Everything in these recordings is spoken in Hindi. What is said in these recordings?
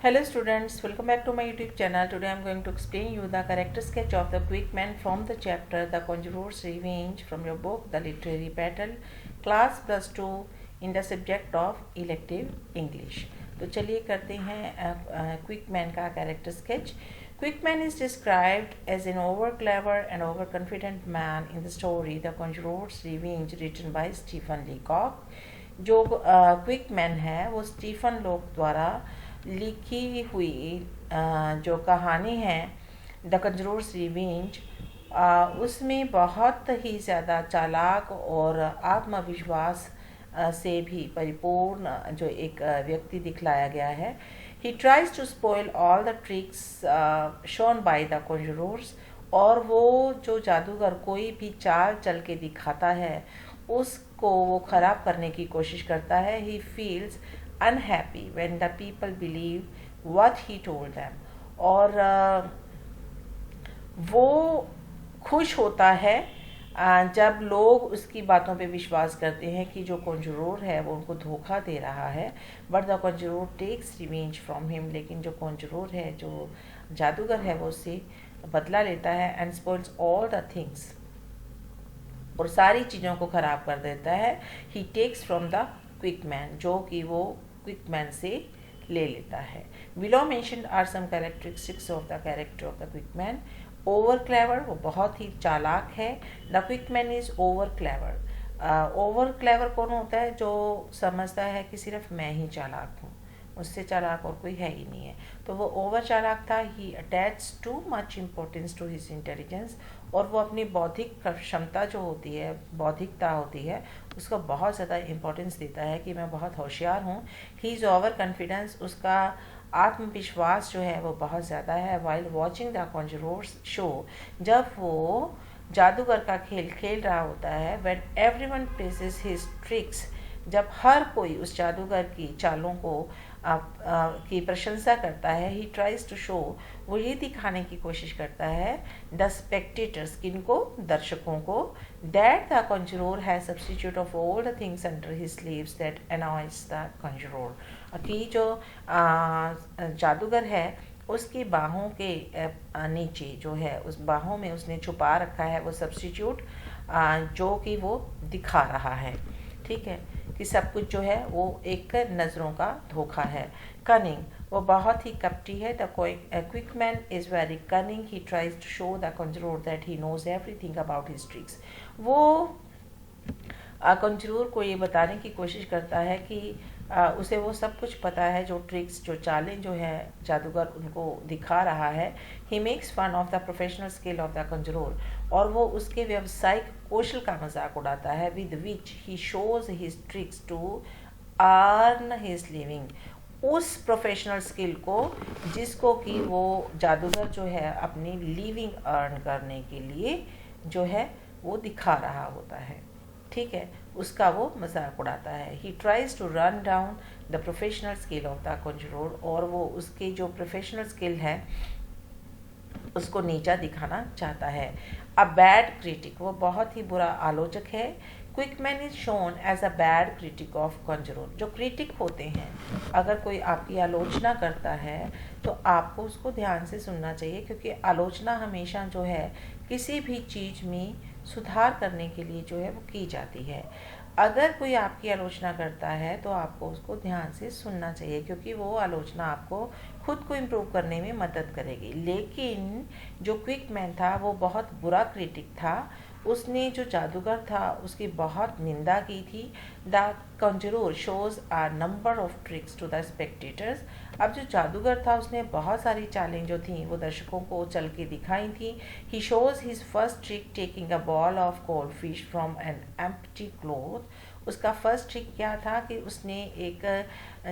Hello students, welcome back to my YouTube channel. Today I am going to explain you the character sketch of the quick man from the chapter The Conjurer's Revenge from your book The Literary Battle, class +2 in the subject of elective English. तो चलिए करते हैं क्विक मैन का character sketch. Quick man is described as an over clever and overconfident man in the story The Conjurer's Revenge written by Stephen Leacock. जो क्विक मैन है वो स्टीफन लॉक द्वारा लिखी हुई जो कहानी है द कंजूरर्स रिवेंज, उसमें बहुत ही ज़्यादा चालाक और आत्मविश्वास से भी परिपूर्ण जो एक व्यक्ति दिखलाया गया है. He tries to spoil all the tricks shown by the conjurers, और वो जो जादूगर कोई भी चाल चल के दिखाता है उसको वो ख़राब करने की कोशिश करता है. He feels unhappy when the people believe what he told them, और वो खुश होता है जब लोग उसकी बातों पे विश्वास करते हैं कि जो कॉन्जूरर है वो उनको धोखा दे रहा है. But the conjurer takes revenge from him, लेकिन जो कॉन्जूरर है, जो जादूगर है, वो उससे बदला लेता है. And spoils all the things, और सारी चीज़ों को ख़राब कर देता है. He takes from the quick man, जो कि वो क्विक मैन से ले लेता है. Below mentioned are some characteristics of the character of the quick man. Over clever, वो बहुत ही चालाक है. The quick man is over clever. Over clever कौन होता है? जो समझता है कि सिर्फ मैं ही चालाक हूँ, उससे चालाक और कोई है ही नहीं है. तो वो ओवर चालाक था. He attach too much importance to his intelligence, और वो अपनी बौद्धिक क्षमता जो होती है, बौद्धिकता होती है, उसको बहुत ज़्यादा इम्पोर्टेंस देता है कि मैं बहुत होशियार हूँ. ही इज़ ओवर कॉन्फिडेंस, उसका आत्मविश्वास जो है वो बहुत ज़्यादा है. वाइल वॉचिंग द कॉन्जूरर्स शो, जब वो जादूगर का खेल खेल रहा होता है. When everyone praises his tricks, जब हर कोई उस जादूगर की चालों को की प्रशंसा करता है. ही ट्राइज टू शो, वो ये दिखाने की कोशिश करता है द स्पेक्टेटर्स, किनको? दर्शकों को. That the conjurer has substitute of all the things under his sleeves that annoys the conjurer, कि जो जादूगर है उसकी बाहों के नीचे जो है, उस बाहों में उसने छुपा रखा है वो सब्स्टिट्यूट, जो कि वो दिखा रहा है. ठीक है, कि सब कुछ जो है वो एक नज़रों का धोखा है. कनिंग, वो बहुत ही कपटी है. The quick man is very cunning. He tries to show the conjurer that he knows everything about his tricks. वो कंजूरर को ये बताने की कोशिश करता है कि उसे वो सब कुछ पता है, जो ट्रिक्स, जो चालें जो है जादूगर उनको दिखा रहा है. He makes fun of the professional skill of the conjurer, और वो उसके व्यावसायिक कौशल का मजाक उड़ाता है. With which he shows his tricks to earn his living, उस प्रोफेशनल स्किल को जिसको कि वो जादूगर जो है अपनी लिविंग अर्न करने के लिए जो है वो दिखा रहा होता है. ठीक है, उसका वो मजाक उड़ाता है. He tries to run down the professional skill of the conjurer, और वो उसके जो प्रोफेशनल स्किल है उसको नीचा दिखाना चाहता है. अ बैड क्रिटिक, वो बहुत ही बुरा आलोचक है. Quick man is shown as a bad critic of conjurer. जो क्रिटिक होते हैं, अगर कोई आपकी आलोचना करता है तो आपको उसको ध्यान से सुनना चाहिए, क्योंकि आलोचना हमेशा जो है किसी भी चीज़ में सुधार करने के लिए जो है वो की जाती है. अगर कोई आपकी आलोचना करता है तो आपको उसको ध्यान से सुनना चाहिए, क्योंकि वो आलोचना आपको खुद को इम्प्रूव करने में मदद करेगी. लेकिन जो क्विक मैन था वो बहुत बुरा क्रिटिक था. उसने जो जादूगर था उसकी बहुत निंदा की थी. The conjurer shows a number of tricks to the spectators. अब जो जादूगर था उसने बहुत सारी चालें जो थी वो दर्शकों को चल के दिखाई थी. He shows his first trick taking a ball of goldfish from an empty cloth. उसका फर्स्ट ट्रिक क्या था कि उसने एक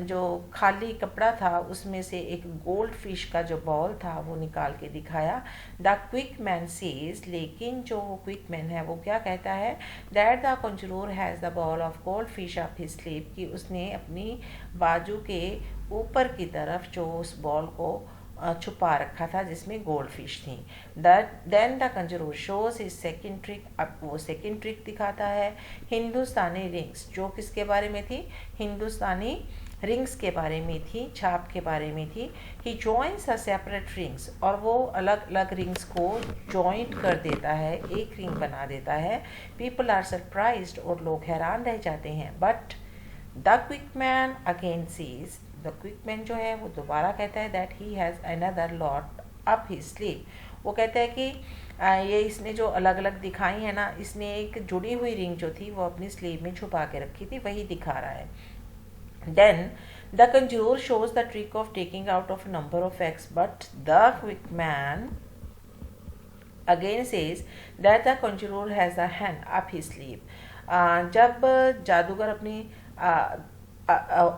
जो खाली कपड़ा था उसमें से एक गोल्ड फिश का जो बॉल था वो निकाल के दिखाया. द क्विक मैन सेज, लेकिन जो क्विक मैन है वो क्या कहता है? That the conjurer has the ball of goldfish up his sleeve, कि उसने अपनी बाजू के ऊपर की तरफ जो उस बॉल को छुपा रखा था जिसमें गोल्ड फिश थी. Then the conjurer shows his second trick. अब वो सेकंड ट्रिक दिखाता है हिंदुस्तानी रिंग्स, जो किसके बारे में थी? हिंदुस्तानी रिंग्स के बारे में थी, छाप के बारे में थी। He joins a separate rings, और वो अलग अलग रिंग्स को जॉइंट कर देता है, एक रिंग बना देता है। पीपल आर सरप्राइज्ड, और लोग हैरान रह जाते हैं। But the quick man again says, the quick man जो है वो दोबारा कहता है that he has another lot up his sleeve. वो कहता है कि ये इसने जो अलग अलग दिखाई है ना, इसने एक जुड़ी हुई रिंग जो थी वो अपनी स्लीव में छुपा के रखी थी, वही दिखा रहा है। Then the conjurer shows the trick of taking out of a number of eggs, but the quick man again says that the conjurer has a hand up his sleeve. जब जादूगर अपनी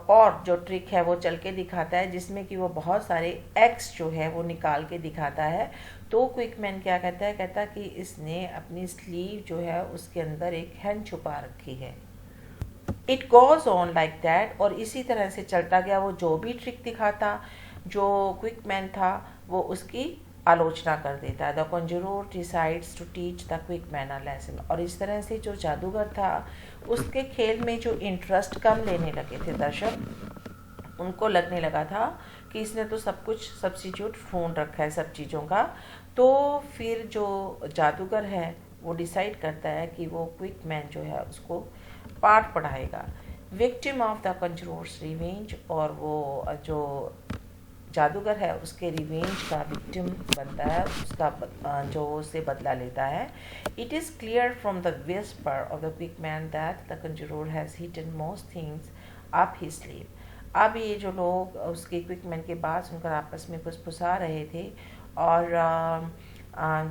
और जो ट्रिक है वो चल के दिखाता है, जिसमें कि वो बहुत सारे एग्स जो है वो निकाल के दिखाता है, तो क्विक मैन क्या कहता है, कहता कि इसने अपनी स्लीव जो है उसके अंदर एक हैंड छुपा रखी है। It goes on like that, और इसी तरह से चलता गया। वो जो भी ट्रिक दिखाता, जो क्विक मैन था वो उसकी आलोचना कर देता है। The conjurer decides to teach the quick man a lesson, और इस तरह से जो जादूगर था उसके खेल में जो इंटरेस्ट कम लेने लगे थे दर्शक, उनको लगने लगा था कि इसने तो सब कुछ सब्स्टिट्यूट ढूंढ रखा है सब चीज़ों का। तो फिर जो जादूगर है वो डिसाइड करता है कि वो क्विक मैन जो है उसको पाठ पढ़ाएगा। विक्टिम ऑफ द कंजरोर्स रिवेंज, और वो जो जादूगर है उसके रिवेंज का विक्टिम बनता है, उसका जो उससे बदला लेता है। It is clear from the whisper of the quick man that the conjurer has hidden most things up his sleeve. अब ये जो लोग उसके क्विक मैन के बात सुनकर आपस में फुसफुसा रहे थे, और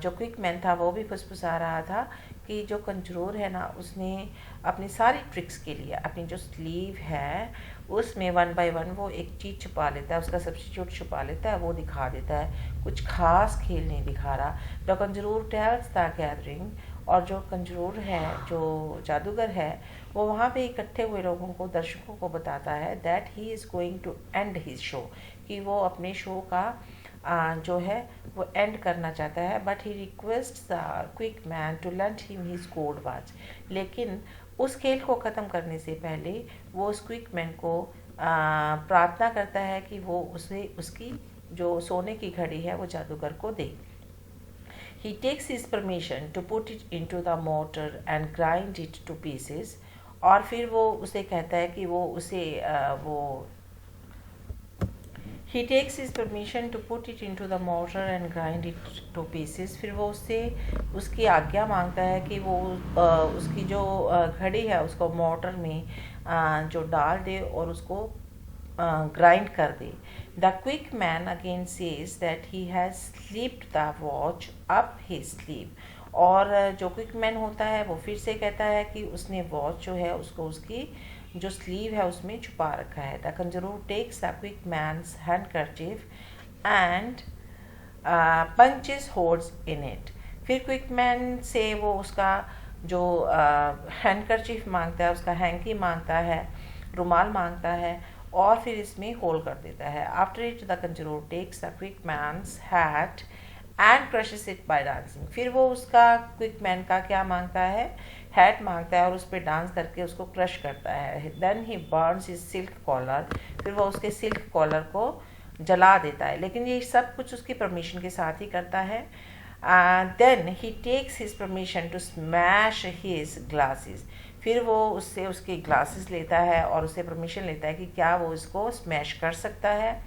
जो क्विक मैन था वो भी फुसफुसा रहा था कि जो कंजरोर है ना, उसने अपनी सारी ट्रिक्स के लिए अपनी जो स्लीव है उसमें वन बाय वन वो एक चीज़ छुपा लेता है, उसका सब्स्टिट्यूट छुपा लेता है, वो दिखा देता है, कुछ खास खेल नहीं दिखा रहा। द कंजरोर टेल्स द गैदरिंग, और जो कंजरोर है, जो जादूगर है, वो वहाँ पे इकट्ठे हुए लोगों को, दर्शकों को बताता है that he is going to end his show, कि वो अपने शो का जो है वो एंड करना चाहता है। But he request the quick man to lend him his gold watch, लेकिन उस खेल को ख़त्म करने से पहले वो उस क्विक मैन को प्रार्थना करता है कि वो उसे उसकी जो सोने की घड़ी है वो जादूगर को दे। He takes his permission to put it into the mortar and grind it to pieces, और फिर वो उसे कहता है कि वो उसे He takes his permission to put it into the mortar and grind it to pieces. फिर वो उससे उसकी आज्ञा मांगता है कि वो उसकी जो घड़ी है उसको मोटर में जो डाल दे और उसको ग्राइंड कर दे। The quick man again says that he has slipped the watch up his sleeve. और जो क्विक मैन होता है वो फिर से कहता है कि उसने वॉच जो है उसको उसकी जो स्लीव है उसमें छुपा रखा है। The conjurer takes the quick man's handkerchief and punches holes in it. फिर क्विक मैन से वो उसका जो हैंडकरचीफ मांगता है, उसका हैंकी मांगता है, रुमाल मांगता है, और फिर इसमें होल कर देता है। After it the conjurer takes the quick man's hat and crushes it by dancing. फिर वो उसका क्विक मैन का क्या मांगता है, हैट मांगता है, और उस पर डांस करके उसको क्रश करता है। Then he burns his silk collar, फिर वो उसके सिल्क कॉलर को जला देता है, लेकिन ये सब कुछ उसकी परमिशन के साथ ही करता है। Then he takes his permission to smash his glasses, फिर वो उससे उसके ग्लासेस लेता है और उससे परमिशन लेता है कि क्या वो इसको स्मैश कर सकता है।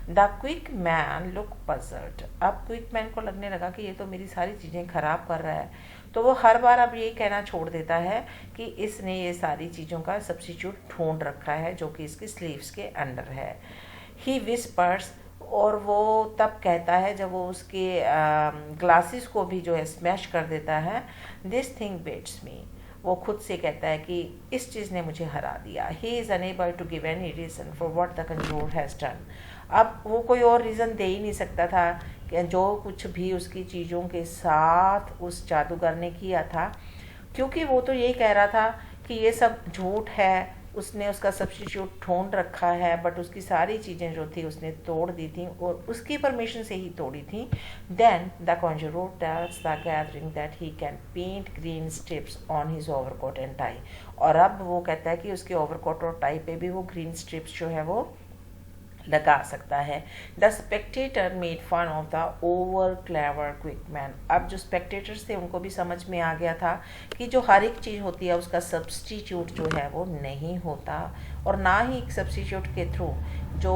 The quick man look puzzled, अब क्विक मैन को लगने लगा कि ये तो मेरी सारी चीज़ें ख़राब कर रहा है, तो वो हर बार अब ये कहना छोड़ देता है कि इसने ये सारी चीज़ों का सब्स्टिट्यूट ढूंढ रखा है जो कि इसकी स्लीव्स के अंडर है। ही विस्पर्स, और वो तब कहता है जब वो उसके ग्लासेस को भी जो है स्मैश कर देता है, दिस थिंग बेट्स मी, वो खुद से कहता है कि इस चीज़ ने मुझे हरा दिया। He is unable to give any reason for what the conjurer has done. अब वो कोई और रीज़न दे ही नहीं सकता था कि जो कुछ भी उसकी चीज़ों के साथ उस जादूगर ने किया था, क्योंकि वो तो यही कह रहा था कि ये सब झूठ है, उसने उसका सब्स्टिट्यूट ढूंढ रखा है, बट उसकी सारी चीज़ें जो थी उसने तोड़ दी थी और उसकी परमिशन से ही तोड़ी थी। Then the conjurer tells the gathering that he can paint green strips on his overcoat and tie. और अब वो कहता है कि उसके ओवरकोट और टाई पे भी वो ग्रीन स्ट्रिप्स जो है वो लगा सकता है। The spectator made fun of the over clever quick man. अब जो स्पेक्टेटर्स थे उनको भी समझ में आ गया था कि जो हर एक चीज़ होती है उसका सब्स्टिट्यूट जो है वो नहीं होता, और ना ही सब्स्टिट्यूट के थ्रू जो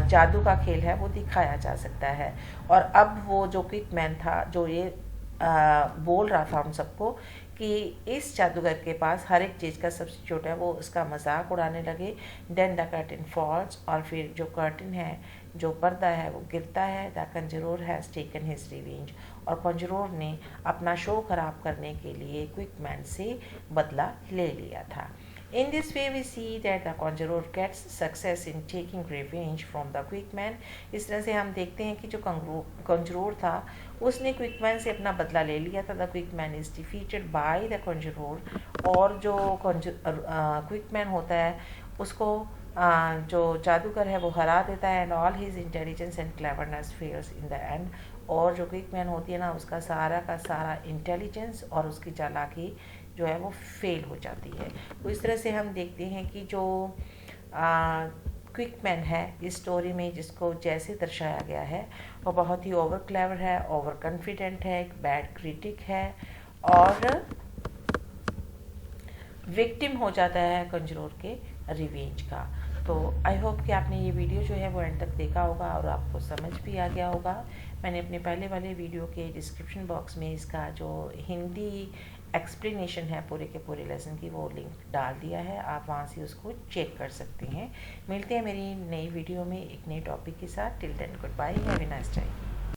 जादू का खेल है वो दिखाया जा सकता है। और अब वो जो क्विक मैन था जो ये बोल रहा था उन सबको कि इस जादूगर के पास हर एक चीज़ का सब्स्टिट्यूट है, वो उसका मजाक उड़ाने लगे। देन द कर्टन फॉल्स, और फिर जो कर्टन है, जो पर्दा है वो गिरता है। The conjurer has taken his revenge, और कंजरर ने अपना शो खराब करने के लिए क्विक मैन से बदला ले लिया था। In this way we see that the conjurer gets success in taking revenge from the quick man। इस तरह से हम देखते हैं कि जो कंजरर था उसने क्विक मैन से अपना बदला ले लिया था। The quick man is defeated by the conjurer, और जो क्विक मैन होता है उसको जो जादूगर है वो हरा देता है। And all his intelligence and cleverness fails in the end, और जो क्विक मैन होती है ना उसका सारा का सारा इंटेलिजेंस और उसकी चालाकी जो है वो फेल हो जाती है। तो इस तरह से हम देखते हैं कि जो क्विक मैन है इस स्टोरी में, जिसको जैसे दर्शाया गया है, वो बहुत ही ओवर क्लेवर है, ओवर कॉन्फिडेंट है, एक बैड क्रिटिक है, और विक्टिम हो जाता है कंजरर के रिवेंज का। तो आई होप कि आपने ये वीडियो जो है वो एंड तक देखा होगा और आपको समझ भी आ गया होगा। मैंने अपने पहले वाले वीडियो के डिस्क्रिप्शन बॉक्स में इसका जो हिंदी एक्सप्लेनेशन है पूरे के पूरे लेसन की वो लिंक डाल दिया है, आप वहाँ से उसको चेक कर सकते हैं। मिलते हैं मेरी नई वीडियो में एक नए टॉपिक के साथ। Till then good bye, have a nice time.